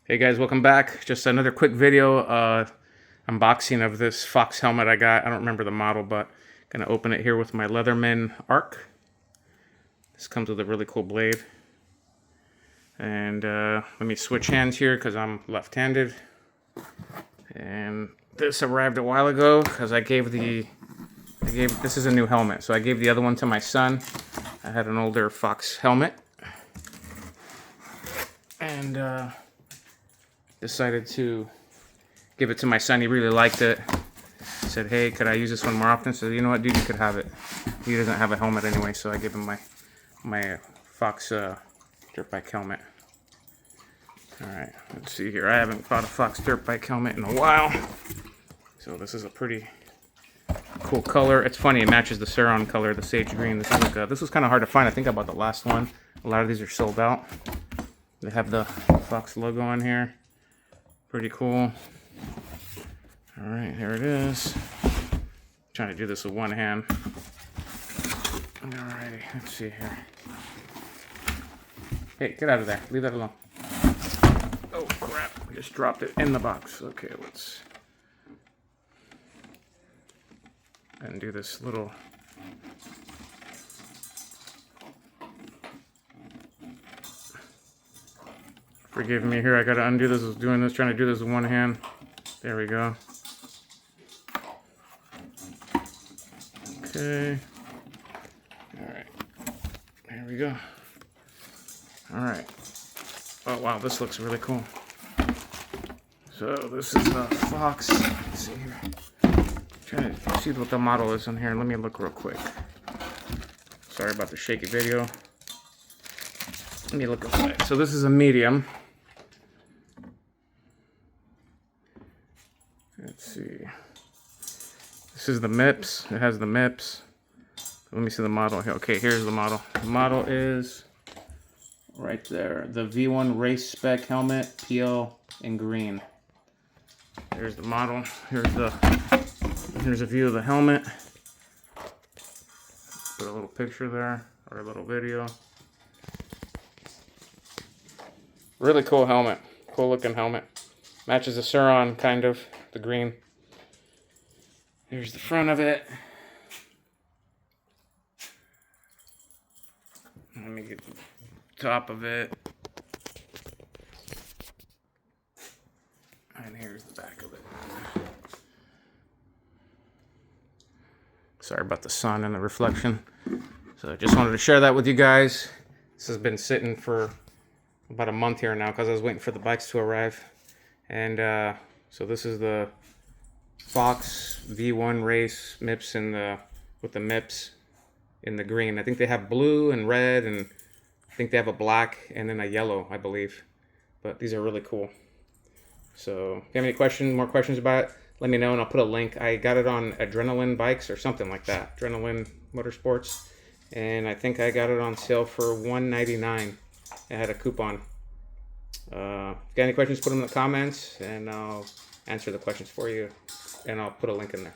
Hey guys, welcome back. Just another quick video unboxing of this Fox helmet I got. I don't remember the model, but I'm gonna open it here with my Leatherman Arc. This comes with a really cool blade. And let me switch hands here because I'm left-handed. And this arrived a while ago because this is a new helmet, so I gave the other one to my son. I had an older Fox helmet. And decided to give it to my son. He really liked it. He said, hey, could I use this one more often? So, you know what, dude, you could have it. He doesn't have a helmet anyway, so I gave him my Fox dirt bike helmet. Alright, let's see here. I haven't bought a Fox dirt bike helmet in a while. So this is a pretty cool color. It's funny, it matches the Suron color, the sage green. This was kind of hard to find. I think I bought the last one. A lot of these are sold out. They have the Fox logo on here. Pretty cool. Alright, here it is. Trying to do this with one hand. Alrighty, let's see here. Hey, get out of there. Leave that alone. Oh crap, I just dropped it in the box. Okay, let's undo this little. Forgive me here, I gotta undo this. I was trying to do this with one hand. There we go. Okay. Alright. There we go. Alright. Oh wow, this looks really cool. So this is the Fox. Let's see here. Trying to see what the model is on here. Let me look real quick. Sorry about the shaky video. Let me look inside. So this is a medium. Let's see. This is the MIPS. It has the MIPS. Let me see the model here. Okay, here's the model. The model is right there. The V1 Race Spec helmet, PL in green. Here's the model. Here's a view of the helmet. Put a little picture there, or a little video. Really cool helmet. Cool looking helmet. Matches the Suron, kind of. The green. Here's the front of it. Let me get the top of it. And here's the back of it. Sorry about the sun and the reflection. So I just wanted to share that with you guys. This has been sitting for about a month here now because I was waiting for the bikes to arrive. And so this is the Fox V1 Race MIPS with the MIPS in the green. I think they have blue and red, and I think they have a black and then a yellow, I believe. But these are really cool. So if you have any more questions about it, let me know and I'll put a link. I got it on Adrenaline Bikes or something like that. Adrenaline Motorsports. And I think I got it on sale for $1.99. It had a coupon. If you got any questions, put them in the comments and I'll answer the questions for you. And I'll put a link in there.